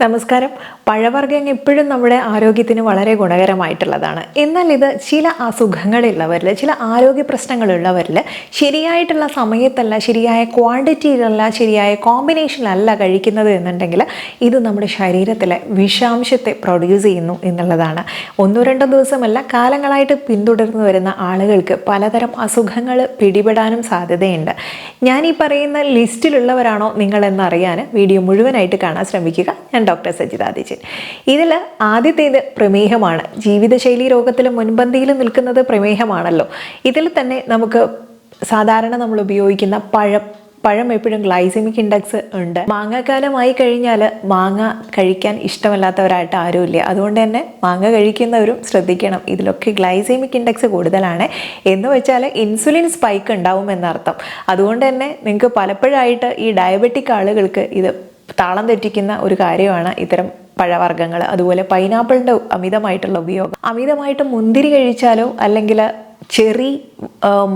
നമസ്കാരം. പഴവർഗ്ഗങ്ങൾ എപ്പോഴും നമ്മുടെ ആരോഗ്യത്തിന് വളരെ ഗുണകരമായിട്ടുള്ളതാണ്. എന്നാൽ ഇത് ചില അസുഖങ്ങളുള്ളവരിൽ, ചില ആരോഗ്യ പ്രശ്നങ്ങളുള്ളവരിൽ ശരിയായിട്ടുള്ള സമയത്തല്ല, ശരിയായ ക്വാണ്ടിറ്റിയിലല്ല, ശരിയായ കോമ്പിനേഷനിലല്ല കഴിക്കുന്നത് എന്നുണ്ടെങ്കിൽ ഇത് നമ്മുടെ ശരീരത്തിലെ വിഷാംശത്തെ പ്രൊഡ്യൂസ് ചെയ്യുന്നു എന്നുള്ളതാണ്. ഒന്നോ രണ്ടോ ദിവസമല്ല, കാലങ്ങളായിട്ട് പിന്തുടർന്നു വരുന്ന ആളുകൾക്ക് പലതരം അസുഖങ്ങൾ പിടിപെടാനും സാധ്യതയുണ്ട്. ഞാൻ ഈ പറയുന്ന ലിസ്റ്റിലുള്ളവരാണോ നിങ്ങളെന്നറിയാൻ വീഡിയോ മുഴുവനായിട്ട് കാണാൻ ശ്രമിക്കുക. ഞാൻ ഡോക്ടർ സജിത ദിജിൻ. ഇതിൽ ആദ്യത്തേത് പ്രമേഹമാണ്. ജീവിതശൈലി രോഗത്തിൽ മുൻപന്തിയിൽ നിൽക്കുന്നത് പ്രമേഹമാണല്ലോ. ഇതിൽ തന്നെ നമുക്ക് സാധാരണ നമ്മൾ ഉപയോഗിക്കുന്ന പഴം എപ്പോഴും ഗ്ലൈസമിക് ഇൻഡെക്സ് ഉണ്ട്. മാങ്ങാക്കാലമായി കഴിഞ്ഞാൽ മാങ്ങ കഴിക്കാൻ ഇഷ്ടമല്ലാത്തവരായിട്ട് ആരുമില്ല. അതുകൊണ്ട് തന്നെ മാങ്ങ കഴിക്കുന്നവരും ശ്രദ്ധിക്കണം. ഇതിലൊക്കെ ഗ്ലൈസമിക് ഇൻഡെക്സ് കൂടുതലാണ്. എന്ന് വെച്ചാൽ ഇൻസുലിൻ സ്പൈക്ക് ഉണ്ടാവും എന്നർത്ഥം. അതുകൊണ്ട് തന്നെ നിങ്ങൾക്ക് പലപ്പോഴായിട്ട് ഈ ഡയബറ്റിക് ആളുകൾക്ക് ഇത് താളം തെറ്റിക്കുന്ന ഒരു കാര്യമാണ് ഇത്തരം പഴവർഗ്ഗങ്ങൾ. അതുപോലെ പൈനാപ്പിളിൻ്റെ അമിതമായിട്ടുള്ള ഉപയോഗം. അമിതമായിട്ട് മുന്തിരി കഴിച്ചാലോ അല്ലെങ്കിൽ ചെറി,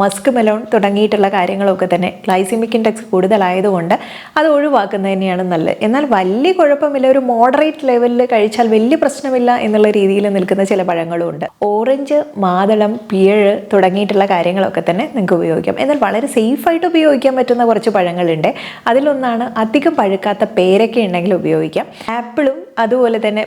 മസ്ക് മെലോൺ തുടങ്ങിയിട്ടുള്ള കാര്യങ്ങളൊക്കെ തന്നെ ഗ്ലൈസമിക് ഇൻഡെക്സ് കൂടുതലായതുകൊണ്ട് അത് ഒഴിവാക്കുന്നത് തന്നെയാണ് നല്ലത്. എന്നാൽ വലിയ കുഴപ്പമില്ല, ഒരു മോഡറേറ്റ് ലെവലിൽ കഴിച്ചാൽ വലിയ പ്രശ്നമില്ല എന്നുള്ള രീതിയിൽ നിൽക്കുന്ന ചില പഴങ്ങളും ഉണ്ട്. ഓറഞ്ച്, മാതളം, പിയഴ് തുടങ്ങിയിട്ടുള്ള കാര്യങ്ങളൊക്കെ തന്നെ നിങ്ങൾക്ക് ഉപയോഗിക്കാം. എന്നാൽ വളരെ സേഫായിട്ട് ഉപയോഗിക്കാൻ പറ്റുന്ന കുറച്ച് പഴങ്ങളുണ്ട്. അതിലൊന്നാണ് അധികം പഴുക്കാത്ത പേരക്ക ഉണ്ടെങ്കിൽ ഉപയോഗിക്കാം. ആപ്പിളും അതുപോലെ തന്നെ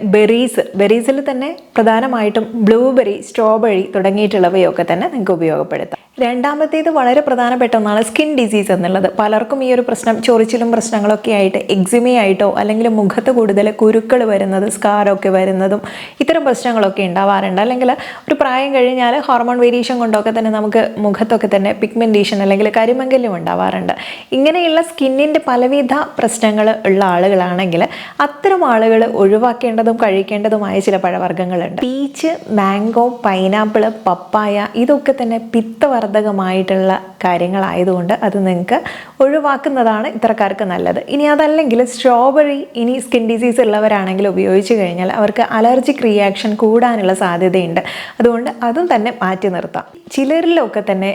ബെറീസിൽ തന്നെ പ്രധാനമായിട്ടും ബ്ലൂബെറി, സ്ട്രോബെറി തുടങ്ങിയിട്ടുള്ളവയൊക്കെ തന്നെ നിങ്ങൾക്ക് ഉപയോഗപ്പെടുത്താം. രണ്ടാമത്തേത് വളരെ പ്രധാനപ്പെട്ട ഒന്നാണ് സ്കിൻ ഡിസീസ് എന്നുള്ളത്. പലർക്കും ഈ ഒരു പ്രശ്നം ചൊറിച്ചിലും പ്രശ്നങ്ങളൊക്കെ ആയിട്ട് എക്സിമയായിട്ടോ അല്ലെങ്കിൽ മുഖത്ത് കൂടുതൽ കുരുക്കൾ വരുന്നത്, സ്കാരൊക്കെ വരുന്നതും ഇത്തരം പ്രശ്നങ്ങളൊക്കെ ഉണ്ടാവാറുണ്ട്. അല്ലെങ്കിൽ ഒരു പ്രായം കഴിഞ്ഞാൽ ഹോർമോൺ വേരിയേഷൻ കൊണ്ടൊക്കെ തന്നെ നമുക്ക് മുഖത്തൊക്കെ തന്നെ പിഗ്മെൻറ്റേഷൻ അല്ലെങ്കിൽ കരിമംഗല്യം ഉണ്ടാവാറുണ്ട്. ഇങ്ങനെയുള്ള സ്കിന്നിൻ്റെ പലവിധ പ്രശ്നങ്ങൾ ഉള്ള ആളുകളാണെങ്കിൽ അത്തരം ആളുകൾ ഒഴിവാക്കേണ്ടതും കഴിക്കേണ്ടതുമായ ചില പഴവർഗ്ഗങ്ങളുണ്ട്. പീച്ച്, മാംഗോ, പൈനാപ്പിൾ, പപ്പായ ഇതൊക്കെ തന്നെ പിത്തവർദ്ധകമായിട്ടുള്ള കാര്യങ്ങളായതുകൊണ്ട് അത് നിങ്ങൾക്ക് ഒഴിവാക്കുന്നതാണ് ഇത്തരക്കാർക്ക് നല്ലത്. ഇനി അതല്ലെങ്കിൽ സ്ട്രോബെറി, ഇനി സ്കിൻ ഡിസീസ് ഉള്ളവരാണെങ്കിൽ ഉപയോഗിച്ച് കഴിഞ്ഞാൽ അവർക്ക് അലർജിക് റിയാക്ഷൻ കൂടാനുള്ള സാധ്യതയുണ്ട്. അതുകൊണ്ട് അതും തന്നെ മാറ്റി നിർത്താം. ചിലരിലൊക്കെ തന്നെ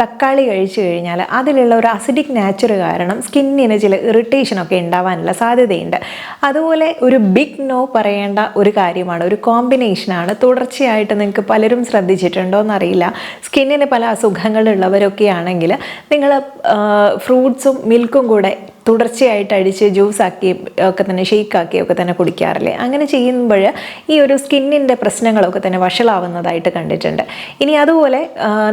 തക്കാളി കഴിച്ചു കഴിഞ്ഞാൽ അതിലുള്ള ഒരു അസിഡിക് നാച്ചർ കാരണം സ്കിന്നിന് ചില ഇറിറ്റേഷനൊക്കെ ഉണ്ടാവാനുള്ള സാധ്യതയുണ്ട്. അതുപോലെ ഒരു ബിഗ് നോ പറയേണ്ട ഒരു കാര്യമാണ്, ഒരു കോമ്പിനേഷനാണ്. തുടർച്ചയായിട്ട് നിങ്ങൾക്ക് പലരും ശ്രദ്ധിച്ചിട്ടുണ്ടോ എന്നറിയില്ല, സ്കിന്നിന് പല അസുഖങ്ങളുള്ളവരൊക്കെ ആണെങ്കിൽ നിങ്ങൾ ഫ്രൂട്ട്സും മിൽക്കും കൂടെ തുടർച്ചയായിട്ട് അടിച്ച് ജ്യൂസാക്കി ഒക്കെ തന്നെ ഷെയ്ക്കാക്കി ഒക്കെ തന്നെ കുടിക്കാറില്ലേ? അങ്ങനെ ചെയ്യുമ്പോൾ ഈ ഒരു സ്കിന്നിൻ്റെ പ്രശ്നങ്ങളൊക്കെ തന്നെ വഷളാവുന്നതായിട്ട് കണ്ടിട്ടുണ്ട്. ഇനി അതുപോലെ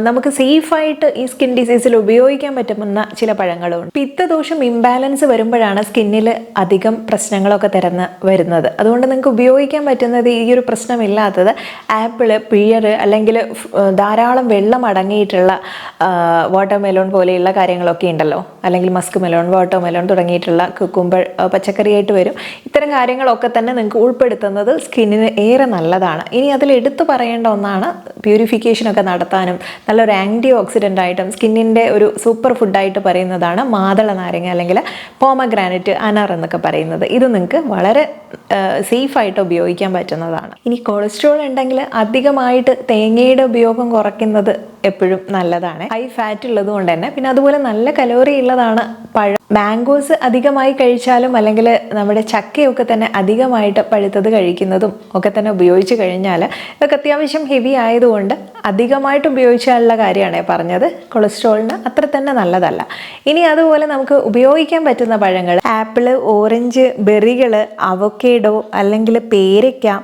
നമുക്ക് സേഫായിട്ട് ഈ സ്കിൻ ഡിസീസിൽ ഉപയോഗിക്കാൻ പറ്റുന്ന ചില പഴങ്ങളുണ്ട്. പിത്തദോഷം ഇംബാലൻസ് വരുമ്പോഴാണ് സ്കിന്നിൽ അധികം പ്രശ്നങ്ങളൊക്കെ വരുന്നത്. അതുകൊണ്ട് നിങ്ങൾക്ക് ഉപയോഗിക്കാൻ പറ്റുന്നത്, ഈ ഒരു പ്രശ്നമില്ലാത്തത് ആപ്പിള്, പിയർ അല്ലെങ്കിൽ ധാരാളം വെള്ളം അടങ്ങിയിട്ടുള്ള വാട്ടർമെലോൺ പോലെയുള്ള കാര്യങ്ങളൊക്കെ ഉണ്ടല്ലോ, അല്ലെങ്കിൽ മസ്ക് മെലോൺ, വാട്ടർമെലോൺ തുടങ്ങിയിട്ടുള്ള കുക്കുംബർ പച്ചക്കറിയായിട്ട് വരും. ഇത്തരം കാര്യങ്ങളൊക്കെ തന്നെ നിങ്ങൾക്ക് ഉൾപ്പെടുത്തുന്നത് സ്കിന്നിന് ഏറെ നല്ലതാണ്. ഇനി അതിൽ എടുത്തു പറയേണ്ട ഒന്നാണ്, പ്യൂരിഫിക്കേഷനൊക്കെ നടത്താനും നല്ലൊരു ആൻറ്റി ഓക്സിഡൻ്റ് ആയിട്ടും സ്കിന്നിൻ്റെ ഒരു സൂപ്പർ ഫുഡായിട്ട് പറയുന്നതാണ് മാതള നാരങ്ങ അല്ലെങ്കിൽ പോമഗ്രാനൈറ്റ്, അനാർ എന്നൊക്കെ പറയുന്നത്. ഇത് നിങ്ങൾക്ക് വളരെ സേഫായിട്ട് ഉപയോഗിക്കാൻ പറ്റുന്നതാണ്. ഇനി കൊളസ്ട്രോൾ ഉണ്ടെങ്കിൽ അധികമായിട്ട് തേങ്ങയുടെ ഉപയോഗം കുറയ്ക്കുന്നത് എപ്പോഴും നല്ലതാണ്. ഹൈ ഫാറ്റ് ഉള്ളത് കൊണ്ട് തന്നെ. പിന്നെ അതുപോലെ നല്ല കലോറി ഉള്ളതാണ് പഴം. മാംഗോസ് അധികമായി കഴിച്ചാലും അല്ലെങ്കിൽ നമ്മുടെ ചക്കയൊക്കെ തന്നെ അധികമായിട്ട് പഴുത്തത് കഴിക്കുന്നതും ഒക്കെ തന്നെ ഉപയോഗിച്ച് കഴിഞ്ഞാൽ ഇതൊക്കെ അത്യാവശ്യം ഹെവി ആയതുകൊണ്ട് അധികമായിട്ട് ഉപയോഗിച്ചാലുള്ള കാര്യമാണ് പറഞ്ഞത്. കൊളസ്ട്രോളിന് അത്ര തന്നെ നല്ലതല്ല. ഇനി അതുപോലെ നമുക്ക് ഉപയോഗിക്കാൻ പറ്റുന്ന പഴങ്ങൾ ആപ്പിള്, ഓറഞ്ച്, ബെറികൾ, അവക്കേഡോ അല്ലെങ്കിൽ പേരയ്ക്ക,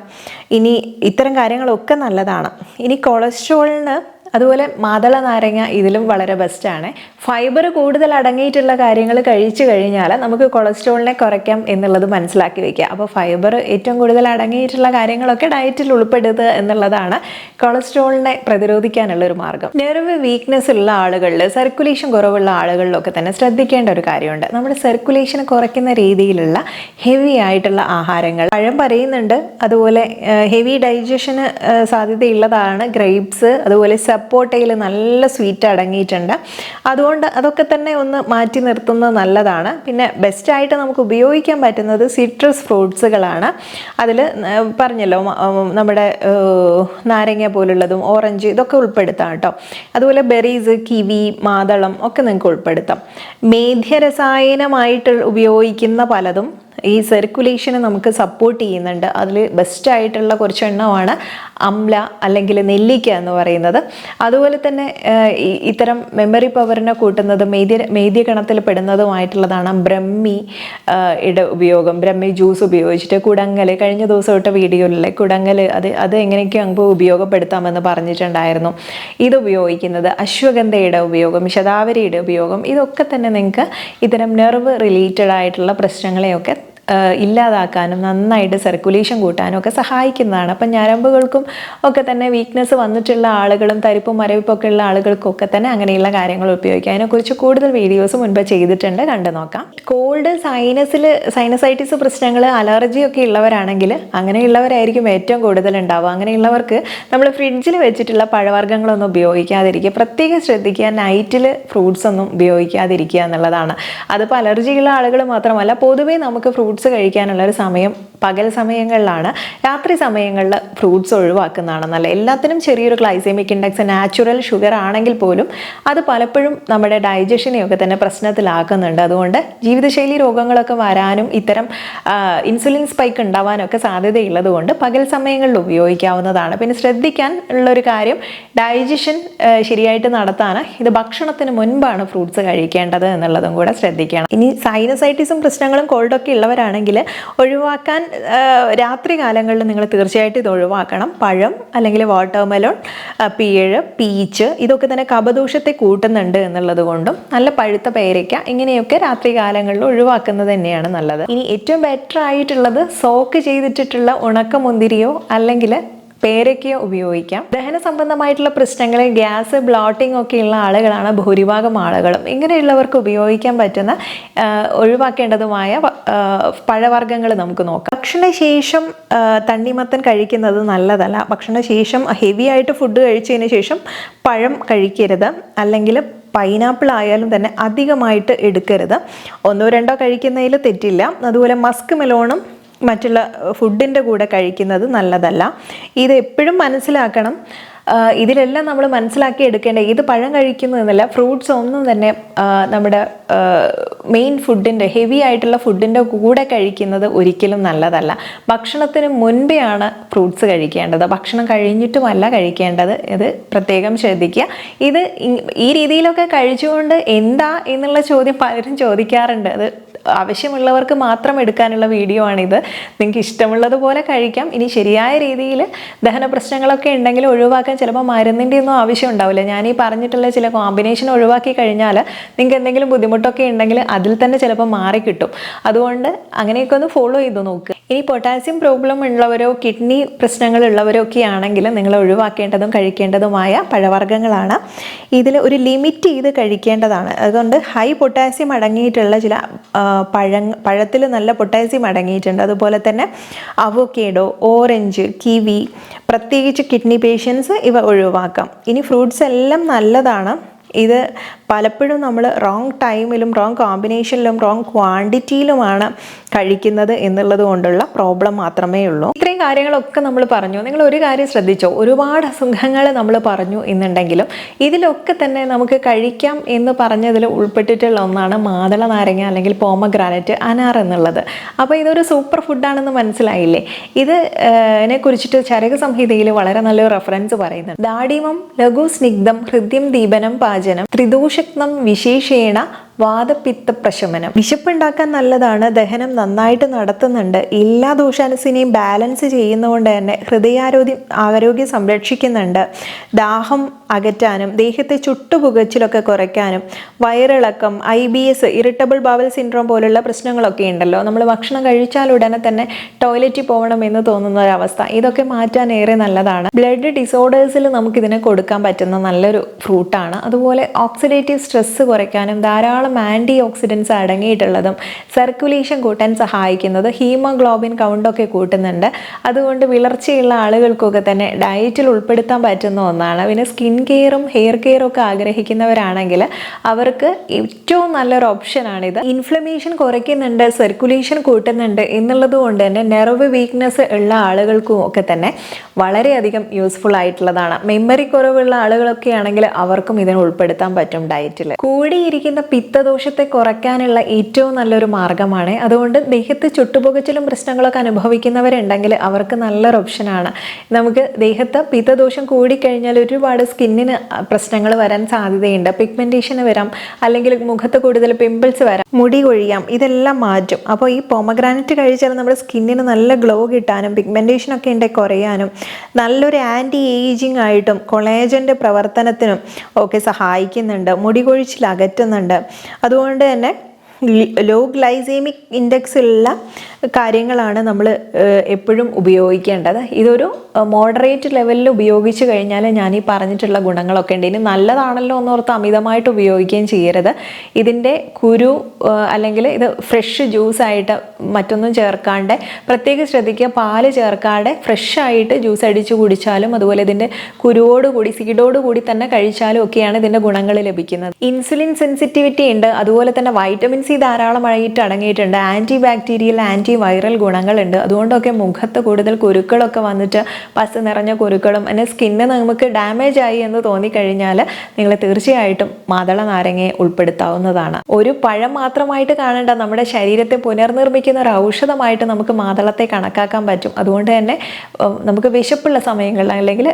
ഇനി ഇത്തരം കാര്യങ്ങളൊക്കെ നല്ലതാണ്. ഇനി കൊളസ്ട്രോളിന് അതുപോലെ മാതള നാരങ്ങ ഇതിലും വളരെ ബെസ്റ്റാണ്. ഫൈബർ കൂടുതൽ അടങ്ങിയിട്ടുള്ള കാര്യങ്ങൾ കഴിച്ചു കഴിഞ്ഞാൽ നമുക്ക് കൊളസ്ട്രോളിനെ കുറയ്ക്കാം എന്നുള്ളത് മനസ്സിലാക്കി വയ്ക്കുക. അപ്പോൾ ഫൈബർ ഏറ്റവും കൂടുതൽ അടങ്ങിയിട്ടുള്ള കാര്യങ്ങളൊക്കെ ഡയറ്റിൽ ഉൾപ്പെടുത്തുക എന്നുള്ളതാണ് കൊളസ്ട്രോളിനെ പ്രതിരോധിക്കാനുള്ളൊരു മാർഗം. നെർവ് വീക്ക്നെസ് ഉള്ള ആളുകളിൽ, സർക്കുലേഷൻ കുറവുള്ള ആളുകളിലൊക്കെ തന്നെ ശ്രദ്ധിക്കേണ്ട ഒരു കാര്യമുണ്ട്. നമ്മുടെ സർക്കുലേഷൻ കുറയ്ക്കുന്ന രീതിയിലുള്ള ഹെവി ആയിട്ടുള്ള ആഹാരങ്ങൾ പഴം പറയുന്നുണ്ട്. അതുപോലെ ഹെവി ഡൈജഷന് സാധ്യതയുള്ളതാണ് ഗ്രേപ്സ്, അതുപോലെ സപ്പോട്ടയിൽ നല്ല സ്വീറ്റ് അടങ്ങിയിട്ടുണ്ട്. അതുകൊണ്ട് അതൊക്കെ തന്നെ ഒന്ന് മാറ്റി നിർത്തുന്നത് നല്ലതാണ്. പിന്നെ ബെസ്റ്റായിട്ട് നമുക്ക് ഉപയോഗിക്കാൻ പറ്റുന്നത് സിട്രസ് ഫ്രൂട്ട്സുകളാണ്. അതിൽ പറഞ്ഞല്ലോ നമ്മുടെ നാരങ്ങ പോലുള്ളതും ഓറഞ്ച് ഇതൊക്കെ ഉൾപ്പെടുത്താം കേട്ടോ. അതുപോലെ ബെറീസ്, കിവി, മാതളം ഒക്കെ നിങ്ങൾക്ക് ഉൾപ്പെടുത്താം. മേധ്യരസായനമായിട്ട് ഉപയോഗിക്കുന്ന പലതും ഈ സർക്കുലേഷനെ നമുക്ക് സപ്പോർട്ട് ചെയ്യുന്നുണ്ട്. അതിൽ ബെസ്റ്റായിട്ടുള്ള കുറച്ചെണ്ണമാണ് അംല അല്ലെങ്കിൽ നെല്ലിക്ക എന്ന് പറയുന്നത്. അതുപോലെ തന്നെ ഇത്തരം മെമ്മറി പവറിനെ കൂട്ടുന്നത് മേദ്യഗണത്തിൽ പെടുന്നതുമായിട്ടുള്ളതാണ് ബ്രഹ്മി യുടെ ഉപയോഗം. ബ്രഹ്മി ജ്യൂസ് ഉപയോഗിച്ചിട്ട് കുടങ്ങൽ, കഴിഞ്ഞ ദിവസം ഇട്ട വീഡിയോയിലെ കുടങ്ങൽ അത് എങ്ങനെയൊക്കെ നമുക്ക് ഉപയോഗപ്പെടുത്താമെന്ന് പറഞ്ഞിട്ടുണ്ടായിരുന്നു. ഇത് ഉപയോഗിക്കുന്നത്, അശ്വഗന്ധയുടെ ഉപയോഗം, ശതാവരിയുടെ ഉപയോഗം, ഇതൊക്കെ തന്നെ നിങ്ങൾക്ക് ഇത്തരം നെർവ് റിലേറ്റഡ് ആയിട്ടുള്ള പ്രശ്നങ്ങളെയൊക്കെ ഇല്ലാതാക്കാനും നന്നായിട്ട് സർക്കുലേഷൻ കൂട്ടാനും ഒക്കെ സഹായിക്കുന്നതാണ്. അപ്പം ഞരമ്പുകൾക്കും ഒക്കെ തന്നെ വീക്ക്നെസ് വന്നിട്ടുള്ള ആളുകളും തരിപ്പും മരവിപ്പൊക്കെ ഉള്ള ആളുകൾക്കൊക്കെ തന്നെ അങ്ങനെയുള്ള കാര്യങ്ങൾ ഉപയോഗിക്കാം. അതിനെക്കുറിച്ച് കൂടുതൽ വീഡിയോസ് മുൻപ് ചെയ്തിട്ടുണ്ട്, കണ്ടു നോക്കാം. കോൾഡ്, സൈനസൈറ്റിസ് പ്രശ്നങ്ങൾ, അലർജി ഒക്കെ ഉള്ളവരാണെങ്കിൽ അങ്ങനെയുള്ളവരായിരിക്കും ഏറ്റവും കൂടുതൽ ഉണ്ടാവുക. അങ്ങനെയുള്ളവർക്ക് നമ്മൾ ഫ്രിഡ്ജിൽ വെച്ചിട്ടുള്ള പഴവർഗ്ഗങ്ങളൊന്നും ഉപയോഗിക്കാതിരിക്കുക. പ്രത്യേകം ശ്രദ്ധിക്കുക, നൈറ്റിൽ ഫ്രൂട്ട്സ് ഒന്നും ഉപയോഗിക്കാതിരിക്കുക എന്നുള്ളതാണ്. അതിപ്പോൾ അലർജിയുള്ള ആളുകൾ മാത്രമല്ല, പൊതുവേ നമുക്ക് ഫ്രൂട്ട്സ് കഴിക്കാനുള്ളൊരു സമയം പകൽ സമയങ്ങളിലാണ്. രാത്രി സമയങ്ങളിൽ ഫ്രൂട്ട്സ് ഒഴിവാക്കുന്നതാണ് നല്ലത്. എല്ലാത്തിനും ചെറിയൊരു ഗ്ലൈസെമിക് ഇൻഡെക്സ്, നാച്ചുറൽ ഷുഗർ ആണെങ്കിൽ പോലും അത് പലപ്പോഴും നമ്മുടെ ഡൈജഷനെയൊക്കെ തന്നെ പ്രശ്നത്തിലാക്കുന്നുണ്ട്. അതുകൊണ്ട് ജീവിതശൈലി രോഗങ്ങളൊക്കെ വരാനും ഇത്തരം ഇൻസുലിൻ സ്പൈക്ക് ഉണ്ടാവാനൊക്കെ സാധ്യതയുള്ളത് കൊണ്ട് പകൽ സമയങ്ങളിൽ ഉപയോഗിക്കാവുന്നതാണ്. പിന്നെ ശ്രദ്ധിക്കാൻ ഉള്ളൊരു കാര്യം, ഡൈജഷൻ ശരിയായിട്ട് നടത്താൻ ഇത് ഭക്ഷണത്തിന് മുൻപാണ് ഫ്രൂട്ട്സ് കഴിക്കേണ്ടത് എന്നുള്ളതും കൂടെ ശ്രദ്ധിക്കണം. ഇനി സൈനസൈറ്റിസും പ്രശ്നങ്ങളും കോൾഡൊക്കെ ഉള്ളവരാണെങ്കിൽ ഒഴിവാക്കാൻ രാത്രി കാലങ്ങളിൽ നിങ്ങൾ തീർച്ചയായിട്ടും ഇത് ഒഴിവാക്കണം. പഴം അല്ലെങ്കിൽ വാട്ടർമെലോൺ, പിയഴ്, പീച്ച് ഇതൊക്കെ തന്നെ കഫദോഷത്തെ കൂട്ടുന്നുണ്ട് എന്നുള്ളത് കൊണ്ടും നല്ല പഴുത്ത പേരയ്ക്ക ഇങ്ങനെയൊക്കെ രാത്രി കാലങ്ങളിൽ ഒഴിവാക്കുന്നത് തന്നെയാണ് നല്ലത്. ഇനി ഏറ്റവും ബെറ്റർ ആയിട്ടുള്ളത് സോക്ക് ചെയ്തിട്ടുള്ള ഉണക്കമുന്തിരിയോ അല്ലെങ്കിൽ പേരയ്ക്കോ ഉപയോഗിക്കാം. ദഹന സംബന്ധമായിട്ടുള്ള പ്രശ്നങ്ങൾ, ഗ്യാസ്, ബ്ലോട്ടിംഗ് ഒക്കെ ഉള്ള ആളുകളാണ് ഭൂരിഭാഗം ആളുകളും. ഇങ്ങനെയുള്ളവർക്ക് ഉപയോഗിക്കാൻ പറ്റുന്ന ഒഴിവാക്കേണ്ടതുമായ പഴവർഗ്ഗങ്ങൾ നമുക്ക് നോക്കാം. ഭക്ഷണശേഷം തണ്ണിമത്തൻ കഴിക്കുന്നത് നല്ലതല്ല. ഭക്ഷണശേഷം ഹെവി ആയിട്ട് ഫുഡ് കഴിച്ചതിന് ശേഷം പഴം കഴിക്കരുത്. അല്ലെങ്കിൽ പൈനാപ്പിൾ ആയാലും തന്നെ അധികമായിട്ട് എടുക്കരുത്. 1-2 കഴിക്കുന്നതിൽ തെറ്റില്ല. അതുപോലെ മസ്ക് മെലോണും മറ്റുള്ള ഫുഡിൻ്റെ കൂടെ കഴിക്കുന്നത് നല്ലതല്ല. ഇത് എപ്പോഴും മനസ്സിലാക്കണം. ഇതിലെല്ലാം നമ്മൾ മനസ്സിലാക്കി എടുക്കേണ്ട, ഇത് പഴം കഴിക്കുന്നതെന്നല്ല, ഫ്രൂട്ട്സ് ഒന്നും തന്നെ നമ്മുടെ മെയിൻ ഫുഡിൻ്റെ, ഹെവി ആയിട്ടുള്ള ഫുഡിൻ്റെ കൂടെ കഴിക്കുന്നത് ഒരിക്കലും നല്ലതല്ല. ഭക്ഷണത്തിന് മുൻപെയാണ് ഫ്രൂട്ട്സ് കഴിക്കേണ്ടത്, ഭക്ഷണം കഴിഞ്ഞിട്ടുമല്ല കഴിക്കേണ്ടത്. ഇത് പ്രത്യേകം ശ്രദ്ധിക്കുക. ഇത് ഈ രീതിയിലൊക്കെ കഴിച്ചുകൊണ്ട് എന്താ എന്നുള്ള ചോദ്യം പലരും ചോദിക്കാറുണ്ട്. അത് ആവശ്യമുള്ളവർക്ക് മാത്രം എടുക്കാനുള്ള വീഡിയോ ആണിത്. നിങ്ങൾക്ക് ഇഷ്ടമുള്ളതുപോലെ കഴിക്കാം. ഇനി ശരിയായ രീതിയിൽ ദഹന പ്രശ്നങ്ങളൊക്കെ ഉണ്ടെങ്കിൽ ഒഴിവാക്കാൻ ചിലപ്പോൾ മരുന്നിൻ്റെ ഒന്നും ആവശ്യം ഉണ്ടാവില്ല. ഞാൻ ഈ പറഞ്ഞിട്ടുള്ള ചില കോമ്പിനേഷൻ ഒഴിവാക്കി കഴിഞ്ഞാൽ നിങ്ങൾക്ക് എന്തെങ്കിലും ബുദ്ധിമുട്ടൊക്കെ ഉണ്ടെങ്കിൽ അതിൽ തന്നെ ചിലപ്പോൾ മാറിക്കിട്ടും. അതുകൊണ്ട് അങ്ങനെയൊക്കെ ഒന്ന് ഫോളോ ചെയ്ത് നോക്കുക. ഇനി പൊട്ടാസ്യം പ്രോബ്ലം ഉള്ളവരോ കിഡ്നി പ്രശ്നങ്ങളുള്ളവരോ ഒക്കെ ആണെങ്കിൽ നിങ്ങൾ ഒഴിവാക്കേണ്ടതും കഴിക്കേണ്ടതുമായ പഴവർഗ്ഗങ്ങളാണ്. ഇതിൽ ഒരു ലിമിറ്റ് ചെയ്ത് കഴിക്കേണ്ടതാണ്. അതുകൊണ്ട് ഹൈ പൊട്ടാസ്യം അടങ്ങിയിട്ടുള്ള ചില പഴത്തിൽ നല്ല പൊട്ടാസ്യം അടങ്ങിയിട്ടുണ്ട്. അതുപോലെ തന്നെ അവോക്കേഡോ, ഓറഞ്ച്, കിവി, പ്രത്യേകിച്ച് കിഡ്നി പേഷ്യൻസ് ഇവ ഒഴിവാക്കാം. ഇനി ഫ്രൂട്ട്സ് എല്ലാം നല്ലതാണ്. ഇത് പലപ്പോഴും നമ്മൾ റോങ് ടൈമിലും റോങ് കോമ്പിനേഷനിലും റോങ് ക്വാണ്ടിറ്റിയിലുമാണ് കഴിക്കുന്നത് എന്നുള്ളത് കൊണ്ടുള്ള പ്രോബ്ലം മാത്രമേ ഉള്ളൂ. ഇത്രയും കാര്യങ്ങളൊക്കെ നമ്മൾ പറഞ്ഞു. നിങ്ങൾ ഒരു കാര്യം ശ്രദ്ധിച്ചോ, ഒരുപാട് അസുഖങ്ങൾ നമ്മൾ പറഞ്ഞു എന്നുണ്ടെങ്കിലും ഇതിലൊക്കെ തന്നെ നമുക്ക് കഴിക്കാം എന്ന് പറഞ്ഞതിൽ ഉൾപ്പെട്ടിട്ടുള്ള ഒന്നാണ് മാതള നാരങ്ങ അല്ലെങ്കിൽ പോമഗ്രാനറ്റ്, അനാർ എന്നുള്ളത്. അപ്പോൾ ഇതൊരു സൂപ്പർ ഫുഡാണെന്ന് മനസ്സിലായില്ലേ? ഇതിനെ കുറിച്ചിട്ട് ചരക സംഹിതയിൽ വളരെ നല്ലൊരു റെഫറൻസ് പറയുന്നുണ്ട്. ദാഡിമം ലഘു സ്നിഗ്ധം ഹൃദ്യം ദീപനം പാചനം ത്രിദോഷക്തം വിശേഷേണ വാതപിത്ത പ്രശമനം. വിശപ്പുണ്ടാക്കാൻ നല്ലതാണ്, ദഹനം നന്നായിട്ട് നടത്തുന്നുണ്ട്, എല്ലാ ദോഷാനുസിനെയും ബാലൻസ് ചെയ്യുന്നതുകൊണ്ട് തന്നെ ആരോഗ്യം സംരക്ഷിക്കുന്നുണ്ട്, ദാഹം അകറ്റാനും ദേഹത്തെ ചുട്ടുപുകച്ചിലൊക്കെ കുറയ്ക്കാനും വയറിളക്കം, IBS, ഇറിറ്റബിൾ ബവൽ സിൻഡ്രോം പോലുള്ള പ്രശ്നങ്ങളൊക്കെ ഉണ്ടല്ലോ, നമ്മൾ ഭക്ഷണം കഴിച്ചാൽ ഉടനെ തന്നെ ടോയ്ലറ്റിൽ പോകണം എന്ന് തോന്നുന്ന ഒരവസ്ഥ, ഇതൊക്കെ മാറ്റാൻ ഏറെ നല്ലതാണ്. ബ്ലഡ് ഡിസോർഡേഴ്സിൽ നമുക്കിതിനെ കൊടുക്കാൻ പറ്റുന്ന നല്ലൊരു ഫ്രൂട്ടാണ്. അതുപോലെ ഓക്സിഡേറ്റീവ് സ്ട്രെസ് കുറയ്ക്കാനും ധാരാളം ആൻറ്റി ഓക്സിഡൻസ് അടങ്ങിയിട്ടുള്ളതും സർക്കുലേഷൻ കൂട്ടാൻ സഹായിക്കുന്നത്, ഹീമോഗ്ലോബിൻ കൗണ്ടൊക്കെ കൂട്ടുന്നുണ്ട്. അതുകൊണ്ട് വിളർച്ചയുള്ള ആളുകൾക്കൊക്കെ തന്നെ ഡയറ്റിൽ ഉൾപ്പെടുത്താൻ പറ്റുന്ന ഒന്നാണ്. പിന്നെ സ്കിൻ കെയറും ഹെയർ കെയറും ഒക്കെ ആഗ്രഹിക്കുന്നവരാണെങ്കിൽ അവർക്ക് ഏറ്റവും നല്ലൊരു ഓപ്ഷനാണിത്. ഇൻഫ്ലമേഷൻ കുറയ്ക്കുന്നുണ്ട്, സർക്കുലേഷൻ കൂട്ടുന്നുണ്ട് എന്നുള്ളത് കൊണ്ട് തന്നെ നെർവ് വീക്ക്നെസ് ഉള്ള ആളുകൾക്കും ഒക്കെ തന്നെ വളരെയധികം യൂസ്ഫുൾ ആയിട്ടുള്ളതാണ്. മെമ്മറി കുറവുള്ള ആളുകളൊക്കെ ആണെങ്കിൽ അവർക്കും ഇതിനെ ഉൾപ്പെടുത്താൻ പറ്റും ഡയറ്റിൽ. കൂടിയിരിക്കുന്ന പിത്തദോഷത്തെ കുറയ്ക്കാനുള്ള ഏറ്റവും നല്ലൊരു മാർഗ്ഗമാണ്. അതുകൊണ്ട് ദേഹത്ത് ചുട്ടുപൊകച്ചിലും പ്രശ്നങ്ങളൊക്കെ അനുഭവിക്കുന്നവരുണ്ടെങ്കിൽ അവർക്ക് നല്ലൊരു ഓപ്ഷനാണ്. നമുക്ക് ദേഹത്ത് പിത്തദോഷം കൂടിക്കഴിഞ്ഞാൽ ഒരുപാട് സ്കിന്നിന് പ്രശ്നങ്ങൾ വരാൻ സാധ്യതയുണ്ട്. പിഗ്മെൻറ്റേഷന് വരാം, അല്ലെങ്കിൽ മുഖത്ത് കൂടുതൽ പിമ്പിൾസ് വരാം, മുടി കൊഴിയാം, ഇതെല്ലാം മാറ്റും. അപ്പോൾ ഈ പൊമഗ്രാനറ്റ് കഴിച്ചാൽ നമ്മുടെ സ്കിന്നിന് നല്ല ഗ്ലോ കിട്ടാനും പിഗ്മെൻറ്റേഷനൊക്കെ ഉണ്ടെങ്കിൽ കുറയാനും നല്ലൊരു ആൻറ്റി ഏജിങ് ആയിട്ടും കൊളേജൻ്റെ പ്രവർത്തനത്തിനും ഒക്കെ സഹായിക്കുന്നുണ്ട്. മുടി കൊഴിച്ചിൽ അകറ്റുന്നുണ്ട്. അതുകൊണ്ട് തന്നെ ലോ ഗ്ലൈസേമിക് ഇൻഡെക്സ് ഉള്ള കാര്യങ്ങളാണ് നമ്മൾ എപ്പോഴും ഉപയോഗിക്കേണ്ടത്. ഇതൊരു മോഡറേറ്റ് ലെവലിൽ ഉപയോഗിച്ച് കഴിഞ്ഞാൽ ഞാൻ ഈ പറഞ്ഞിട്ടുള്ള ഗുണങ്ങളൊക്കെ ഉണ്ട്. ഇനി നല്ലതാണല്ലോ എന്നോർത്ത് അമിതമായിട്ട് ഉപയോഗിക്കുകയും ചെയ്യരുത്. ഇതിൻ്റെ കുരു അല്ലെങ്കിൽ ഇത് ഫ്രഷ് ജ്യൂസായിട്ട് മറ്റൊന്നും ചേർക്കാണ്ട് പ്രത്യേകം ശ്രദ്ധിക്കുക, പാല് ചേർക്കാതെ ഫ്രഷായിട്ട് ജ്യൂസ് അടിച്ച് കുടിച്ചാലും അതുപോലെ ഇതിൻ്റെ കുരുവോടുകൂടി സീഡോടുകൂടി തന്നെ കഴിച്ചാലും ഒക്കെയാണ് ഇതിൻ്റെ ഗുണങ്ങൾ ലഭിക്കുന്നത്. ഇൻസുലിൻ സെൻസിറ്റിവിറ്റി ഉണ്ട്, അതുപോലെ തന്നെ വൈറ്റമിൻ സി ധാരാളമായിട്ട് അടങ്ങിയിട്ടുണ്ട്. ആൻറ്റി ബാക്ടീരിയൽ ആൻറ്റി വൈറൽ ഗുണങ്ങളുണ്ട്. അതുകൊണ്ടൊക്കെ മുഖത്ത് കൂടുതൽ കുരുക്കളൊക്കെ വന്നിട്ട് പസ് നിറഞ്ഞ കുരുക്കളും പിന്നെ സ്കിന്ന് നമുക്ക് ഡാമേജ് ആയി എന്ന് തോന്നിക്കഴിഞ്ഞാൽ നിങ്ങൾ തീർച്ചയായിട്ടും മാതള നാരങ്ങയെ ഉൾപ്പെടുത്താവുന്നതാണ്. ഒരു പഴം മാത്രമായിട്ട് കാണേണ്ട, നമ്മുടെ ശരീരത്തെ പുനർനിർമ്മിക്കുന്ന ഒരു ഔഷധമായിട്ട് നമുക്ക് മാതളത്തെ കണക്കാക്കാൻ പറ്റും. അതുകൊണ്ട് തന്നെ നമുക്ക് വിശപ്പുള്ള സമയങ്ങളിൽ അല്ലെങ്കിൽ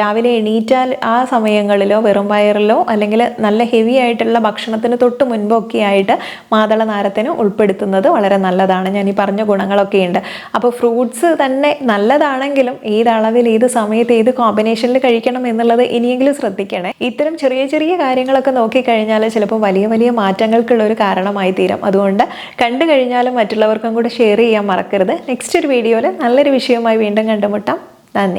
രാവിലെ എണീറ്റാൽ ആ സമയങ്ങളിലോ വെറും വയറിലോ അല്ലെങ്കിൽ നല്ല ഹെവി ആയിട്ടുള്ള ഭക്ഷണത്തിന് തൊട്ട് മുൻപൊക്കെ ആയിട്ട് മാതള നാരത്തിന് ഉൾപ്പെടുത്തുന്നത് വളരെ നല്ലതാണ്. ഞാൻ ഈ പറഞ്ഞ ഗുണങ്ങളൊക്കെ ഉണ്ട്. അപ്പോൾ ഫ്രൂട്ട്സ് തന്നെ നല്ലതാണെങ്കിലും ഏത് അളവിൽ ഏത് സമയത്ത് ഏത് കോമ്പിനേഷനിൽ കഴിക്കണം എന്നുള്ളത് ഇനിയെങ്കിലും ശ്രദ്ധിക്കണേ. ഇത്തരം ചെറിയ ചെറിയ കാര്യങ്ങളൊക്കെ നോക്കിക്കഴിഞ്ഞാൽ ചിലപ്പോൾ വലിയ വലിയ മാറ്റങ്ങൾക്കുള്ള ഒരു കാരണമായി തീരും. അതുകൊണ്ട് കണ്ടു കഴിഞ്ഞാലും മറ്റുള്ളവർക്കും കൂടെ ഷെയർ ചെയ്യാൻ മറക്കരുത്. നെക്സ്റ്റ് ഒരു വീഡിയോയിൽ നല്ലൊരു വിഷയവുമായി വീണ്ടും കണ്ടുമുട്ടാം. നന്ദി.